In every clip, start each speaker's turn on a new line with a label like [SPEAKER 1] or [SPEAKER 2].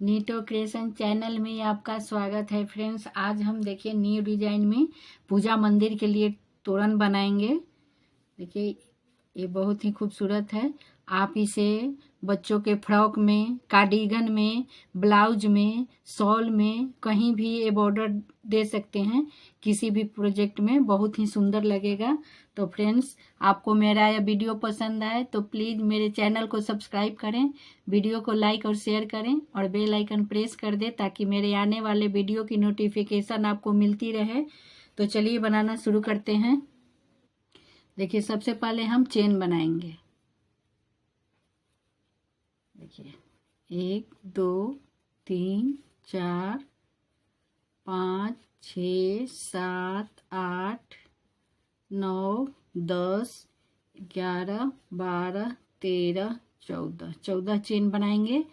[SPEAKER 1] नीटो creation channel में आपका स्वागत है फ्रेंड्स। आज हम देखिए न्यू डिजाइन में पूजा मंदिर के लिए तोरण बनाएंगे। देखिए ये बहुत ही खूबसूरत है। आप इसे बच्चों के फ्रॉक में, कार्डिगन में, ब्लाउज में, शॉल में कहीं भी ये बॉर्डर दे सकते हैं। किसी भी प्रोजेक्ट में बहुत ही सुंदर लगेगा। तो फ्रेंड्स, आपको मेरा यह वीडियो पसंद आए तो प्लीज़ मेरे चैनल को सब्सक्राइब करें, वीडियो को लाइक और शेयर करें और बेल आइकन प्रेस कर दें ताकि मेरे आने वाले वीडियो की नोटिफिकेशन आपको मिलती रहे। तो चलिए बनाना शुरू करते हैं। देखिए सबसे पहले हम चेन बनाएंगे। देखिए 1 2 3 4 5 6 7 8 9 10 11 12 13 14 चेन बनाएंगे।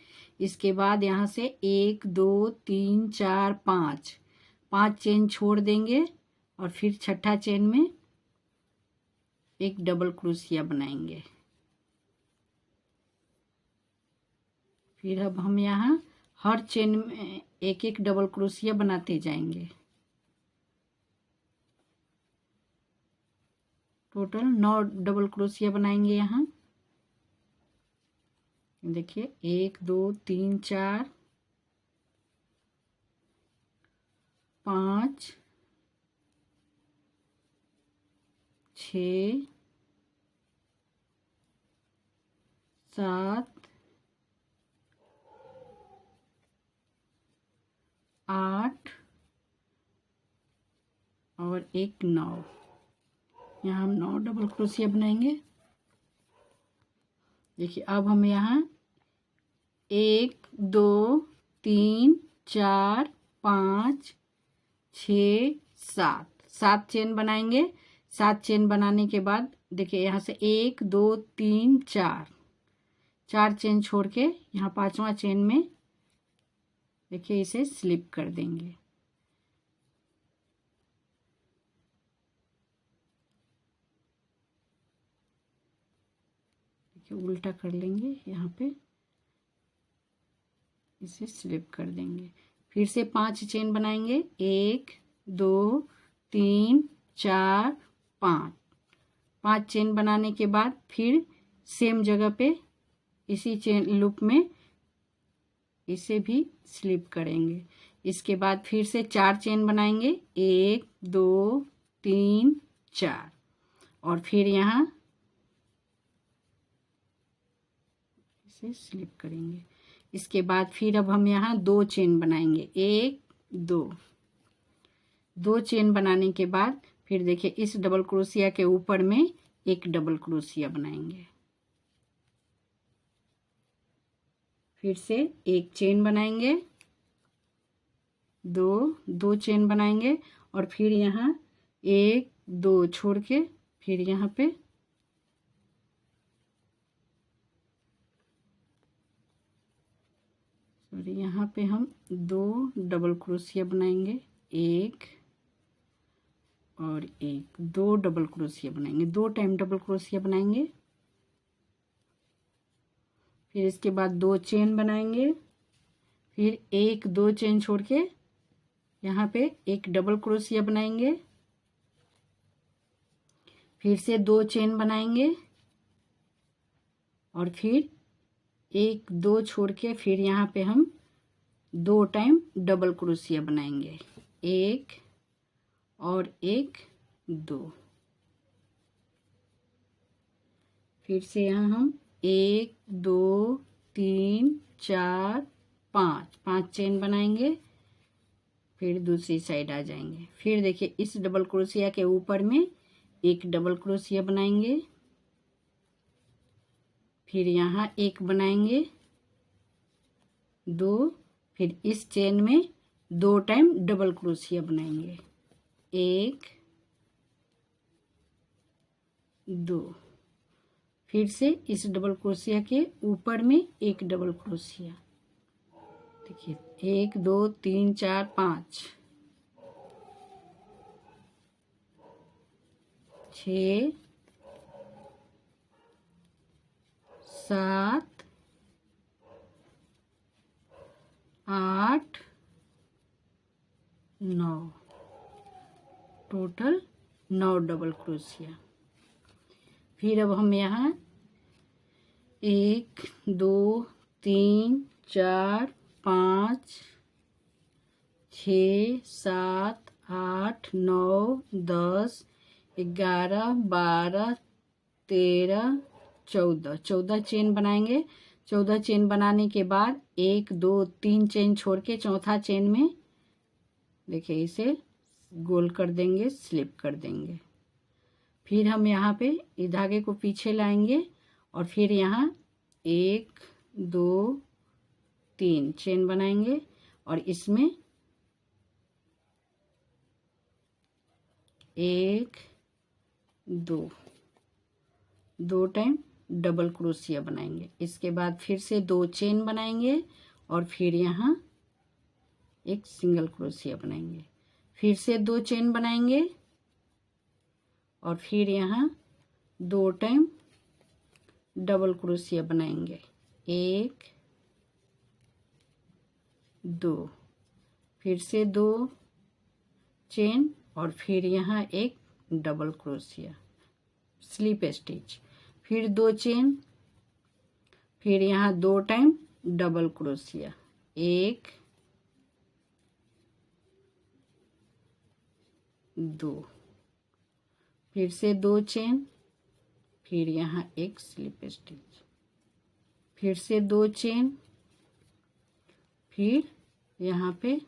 [SPEAKER 1] इसके बाद यहाँ से 1 2 3 4 5 चेन छोड़ देंगे और फिर छठा चेन में एक डबल क्रोशिया बनाएंगे। फिर अब हम यहाँ हर चेन में एक एक डबल क्रोशिया बनाते जाएंगे। टोटल 9 डबल क्रोशिया बनाएंगे। यहाँ देखिए 1 2 3 4 5 6 7 8 और एक 9। यहाँ हम 9 डबल क्रोशिया बनाएंगे। देखिए अब हम यहाँ 1 2 3 4 5 6 7 चेन बनाएंगे। 7 चेन बनाने के बाद देखिए यहाँ से 1 2 3 4 चेन छोड़ के यहाँ पांचवा चेन में देखिए इसे स्लिप कर देंगे। देखिए उल्टा कर लेंगे, यहाँ पे इसे स्लिप कर देंगे। फिर से 5 चेन बनाएंगे। 1 2 3 4 5 चेन बनाने के बाद फिर सेम जगह पे इसी चेन लूप में इसे भी स्लिप करेंगे। इसके बाद फिर से 4 चेन बनाएंगे। 1 2 3 4 और फिर यहाँ इसे स्लिप करेंगे। इसके बाद फिर अब हम यहाँ 2 चेन बनाएंगे। 1 2 चेन बनाने के बाद फिर देखिए इस डबल क्रोशिया के ऊपर में एक डबल क्रोशिया बनाएंगे। फिर से एक चेन बनाएंगे। 2 चेन बनाएंगे और फिर यहाँ 1 2 छोड़ के फिर यहाँ पे यहाँ पे हम 2 डबल क्रोशिया बनाएंगे। 1 और 1 2 डबल क्रोशिया बनाएंगे। 2 टाइम डबल क्रोशिया बनाएंगे। फिर इसके बाद 2 चेन बनाएंगे। फिर 1 2 चेन छोड़ के यहाँ पे एक डबल क्रोशिया बनाएंगे। फिर से 2 चेन बनाएंगे और फिर 1 2 छोड़ के फिर यहाँ पे हम 2 टाइम डबल क्रोशिया बनाएंगे। 1 और 1 2। फिर से यहाँ हम 1 2 3 4 5 चेन बनाएंगे। फिर दूसरी साइड आ जाएंगे। फिर देखिए इस डबल क्रोशिया के ऊपर में एक डबल क्रोशिया बनाएंगे। फिर यहाँ एक बनाएंगे। 2 फिर इस चेन में 2 टाइम डबल क्रोशिया बनाएंगे। 1 2 फिर से इस डबल क्रोशिया के ऊपर में एक डबल क्रोशिया। देखिए 1 2 3 4 5 6 7 8 9, टोटल 9 डबल क्रोशिया। फिर अब हम यहाँ 1 2 3 4 5 6 7 8 9 10 11 12 13 14 चेन बनाएंगे। 14 चेन बनाने के बाद 1 2 3 चेन छोड़ के चौथा चेन में देखिए इसे गोल कर देंगे, स्लिप कर देंगे। फिर हम यहाँ पे इस धागे को पीछे लाएंगे और फिर यहाँ 1 2 3 चेन बनाएंगे और इसमें 1 2 टाइम डबल क्रोशिया बनाएंगे। इसके बाद फिर से 2 चेन बनाएंगे और फिर यहाँ एक सिंगल क्रोशिया बनाएंगे। फिर से 2 चेन बनाएंगे और फिर यहाँ 2 टाइम डबल क्रोशिया बनाएंगे। 1 2, फिर से 2 चेन और फिर यहाँ एक डबल क्रोशिया, स्लिप स्टिच। फिर 2 चेन, फिर यहाँ 2 टाइम डबल क्रोशिया। 1 2, फिर से 2 चेन, फिर यहाँ एक स्लिप स्टिच। फिर से 2 चेन, फिर यहाँ पे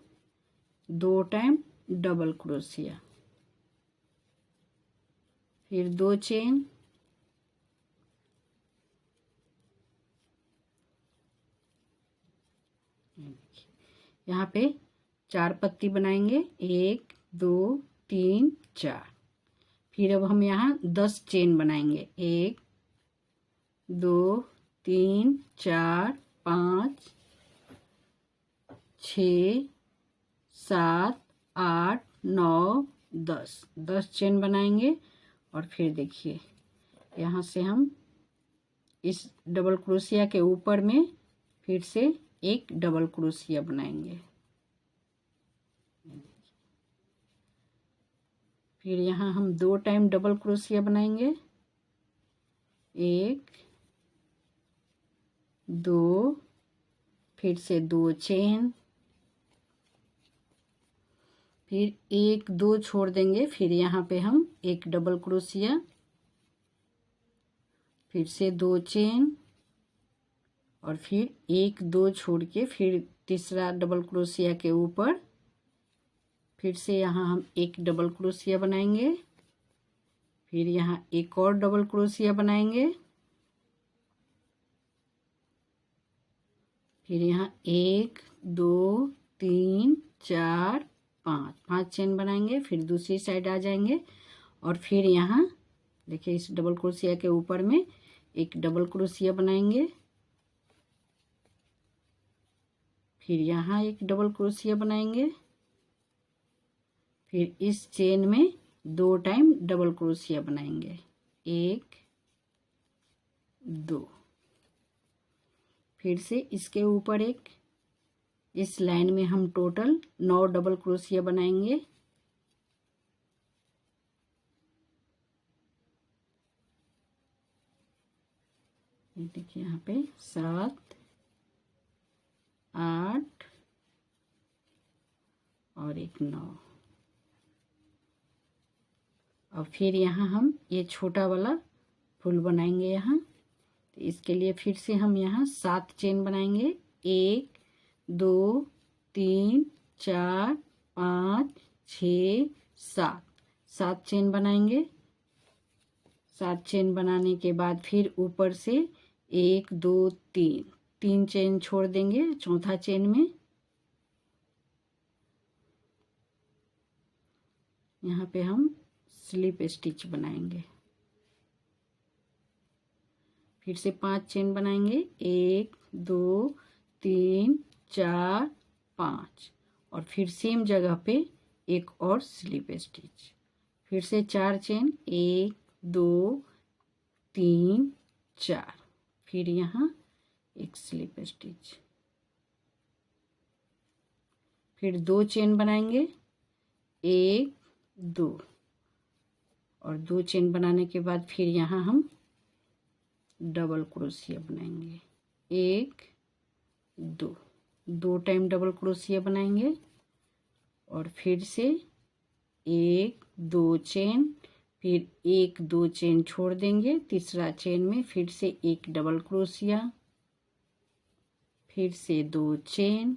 [SPEAKER 1] 2 टाइम डबल क्रोशिया। फिर 2 चेन, यहाँ पे 4 पत्ती बनाएंगे। 1 2 3 4। फिर अब हम यहाँ 10 चेन बनाएंगे। 1 2 3 4 5 6 7 8 9 10 चेन बनाएंगे और फिर देखिए यहाँ से हम इस डबल क्रोशिया के ऊपर में फिर से एक डबल क्रोशिया बनाएंगे। फिर यहाँ हम 2 टाइम डबल क्रोशिया बनाएंगे। 1 2, फिर से 2 चेन, फिर 1 2 छोड़ देंगे। फिर यहाँ पे हम एक डबल क्रोशिया, फिर से 2 चेन और फिर 1 2 छोड़ के फिर तीसरा डबल क्रोशिया के ऊपर फिर से यहाँ हम एक डबल क्रोशिया बनाएंगे। फिर यहाँ एक और डबल क्रोशिया बनाएंगे। फिर यहाँ 1 2 3 4 5 चेन बनाएंगे। फिर दूसरी साइड आ जाएंगे और फिर यहाँ देखिए इस डबल क्रोशिया के ऊपर में एक डबल क्रोशिया बनाएंगे। फिर यहाँ एक डबल क्रोशिया बनाएंगे। फिर इस चेन में 2 टाइम डबल क्रोशिया बनाएंगे। 1 2, फिर से इसके ऊपर एक, इस लाइन में हम टोटल 9 डबल क्रोशिया बनाएंगे। देखिए यहाँ पे 7 8 और एक 9। और फिर यहाँ हम ये छोटा वाला फूल बनाएंगे यहाँ। तो इसके लिए फिर से हम यहाँ 7 चेन बनाएंगे। 1 2 3 4 5 6 7 चेन बनाएंगे। 7 चेन बनाने के बाद फिर ऊपर से 1 2 3 चेन छोड़ देंगे चौथा चेन में। यहाँ पे हम स्लिप स्टिच बनाएंगे। फिर से 5 चेन बनाएंगे। 1 2 3 4 5 और फिर सेम जगह पे एक और स्लिप स्टिच। फिर से 4 चेन। 1 2 3 4, फिर यहाँ एक स्लिप स्टिच। फिर 2 चेन बनाएंगे, 1 2, और 2 चेन बनाने के बाद फिर यहाँ हम डबल क्रोशिया बनाएंगे, 1 2, 2 टाइम डबल क्रोशिया बनाएंगे और फिर से 1 2 चेन, फिर 1 2 चेन छोड़ देंगे, तीसरा चेन में फिर से 1 डबल क्रोशिया, फिर से 2 चेन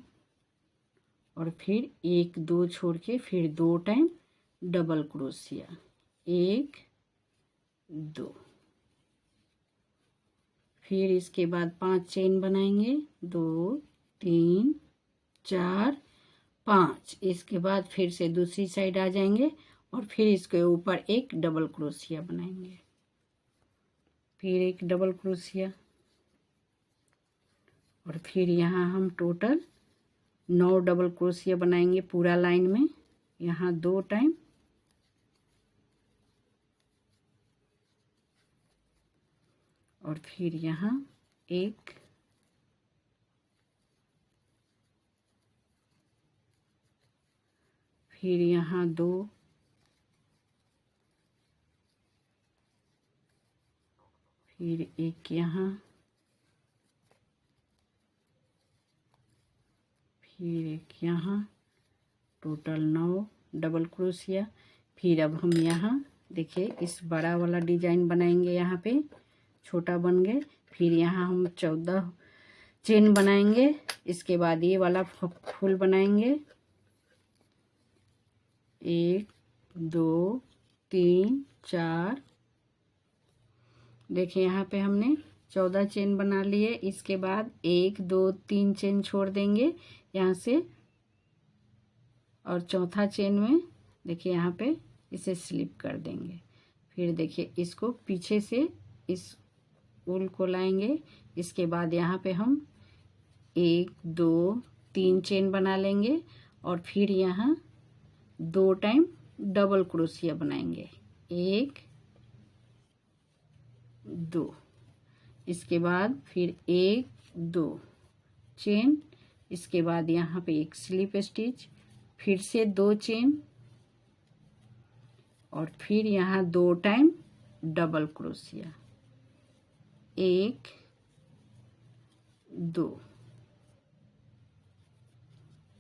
[SPEAKER 1] और फिर 1 2 छोड़ के फिर 2 टाइम डबल क्रोशिया, 1 2, फिर इसके बाद 5 चेन बनाएंगे, 2 3 4 5। इसके बाद फिर से दूसरी साइड आ जाएंगे और फिर इसके ऊपर एक डबल क्रोशिया बनाएंगे, फिर एक डबल क्रोशिया, और फिर यहाँ हम टोटल 9 डबल क्रोशिया बनाएंगे पूरा लाइन में। यहाँ 2 टाइम और फिर यहाँ 1, फिर यहाँ 2, फिर 1 यहाँ, फिर 1 यहाँ, टोटल 9 डबल क्रोशिया। फिर अब हम यहाँ देखिए इस बड़ा वाला डिजाइन बनाएंगे, यहाँ पे छोटा बन गए। फिर यहाँ हम 14 चेन बनाएंगे, इसके बाद ये वाला फूल बनाएंगे, 1 2 3 4। देखिए यहाँ पे हमने 14 चेन बना लिए। इसके बाद 1 2 3 चेन छोड़ देंगे यहाँ से, और चौथा चेन में देखिए यहाँ पे इसे स्लिप कर देंगे। फिर देखिए इसको पीछे से इस ऊल को लाएंगे। इसके बाद यहाँ पे हम 1 2 3 चेन बना लेंगे और फिर यहाँ 2 टाइम डबल क्रोशिया बनाएंगे, 1 2। इसके बाद फिर 1 2 चेन, इसके बाद यहाँ पे एक स्लिप स्टिच, फिर से 2 चेन और फिर यहाँ 2 टाइम डबल क्रोशिया, 1 2,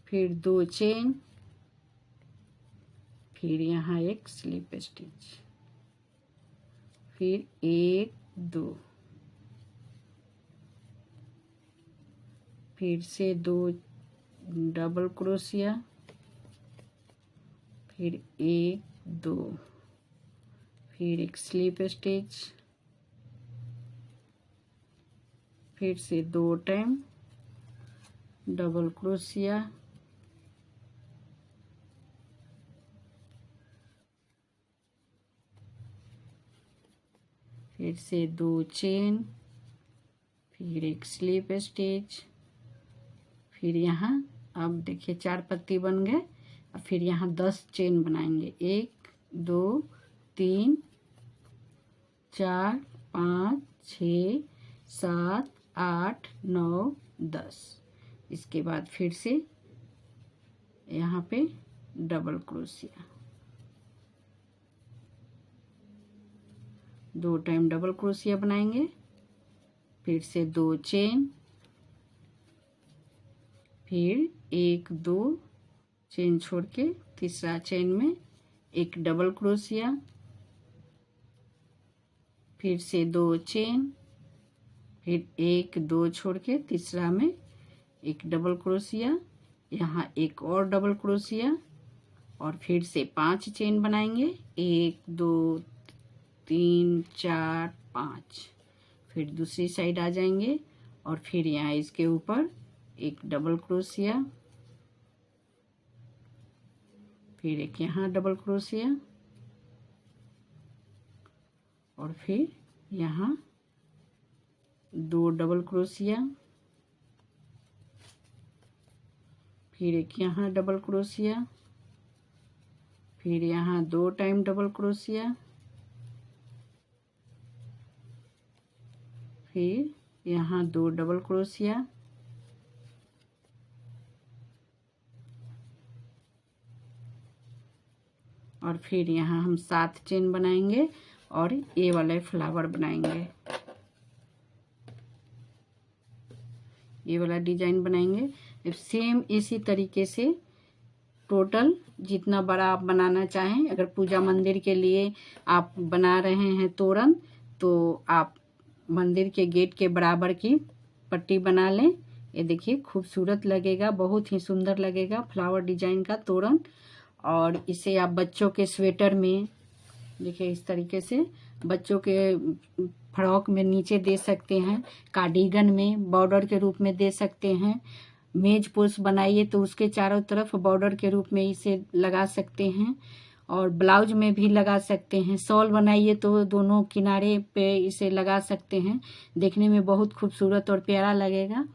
[SPEAKER 1] फिर 2 चेन, फिर यहाँ एक स्लिप स्टिच, फिर 1 2, फिर से 2 डबल क्रोशिया, फिर 1 2, फिर एक स्लिप स्टिच, फिर से 2 टाइम डबल क्रोशिया, फिर से 2 चेन, फिर एक स्लिप स्टिच, फिर यहाँ अब देखिए 4 पत्ती बन गए। अब फिर यहाँ 10 चेन बनाएंगे, 1 2 3 4 5 6 7 8 9 10। इसके बाद फिर से यहाँ पे double crochet, 2 time double crochet बनाएंगे, फिर से 2 चेन, फिर 1 2 चेन छोड़ के तीसरा चेन में एक डबल क्रोशिया, फिर से 2 चेन, फिर 1 2 छोड़ के तीसरा में एक डबल क्रोशिया, यहाँ एक और डबल क्रोशिया, और फिर से 5 चेन बनाएंगे, 1 2 3 4 5। फिर दूसरी साइड आ जाएंगे और फिर यहाँ इसके ऊपर एक डबल क्रोशिया, फिर एक यहाँ डबल क्रोशिया, और फिर यहाँ 2 डबल क्रोशिया, फिर एक यहाँ डबल क्रोशिया, फिर यहाँ 2 टाइम डबल क्रोशिया, फिर यहाँ 2 डबल क्रोशिया, और फिर यहाँ हम 7 चेन बनाएंगे और ये वाले फ्लावर बनाएंगे, ये वाला डिजाइन बनाएंगे। सेम इसी तरीके से टोटल जितना बड़ा आप बनाना चाहें, अगर पूजा मंदिर के लिए आप बना रहे हैं तोरण, तो आप मंदिर के गेट के बराबर की पट्टी बना लें। ये देखिए खूबसूरत लगेगा, बहुत ही सुंदर लगेगा फ्लावर डिजाइन का तोरण। और इसे आप बच्चों के स्वेटर में, देखिए इस तरीके से बच्चों के फ्रॉक में नीचे दे सकते हैं, कार्डिगन में बॉर्डर के रूप में दे सकते हैं। मेज पोस्ट बनाइए तो उसके चारों तरफ बॉर्डर के रूप में इसे लगा सकते हैं, और ब्लाउज में भी लगा सकते हैं। शॉल बनाइए तो दोनों किनारे पे इसे लगा सकते हैं, देखने में बहुत खूबसूरत और प्यारा लगेगा।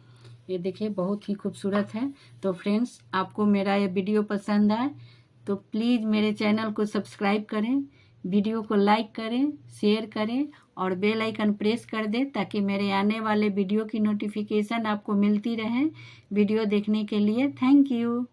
[SPEAKER 1] ये देखिए बहुत ही खूबसूरत है। तो फ्रेंड्स, आपको मेरा ये वीडियो पसंद आए तो प्लीज़ मेरे चैनल को सब्सक्राइब करें, वीडियो को लाइक करें, शेयर करें और बेल आइकन प्रेस कर दें, ताकि मेरे आने वाले वीडियो की नोटिफिकेशन आपको मिलती रहे। वीडियो देखने के लिए थैंक यू।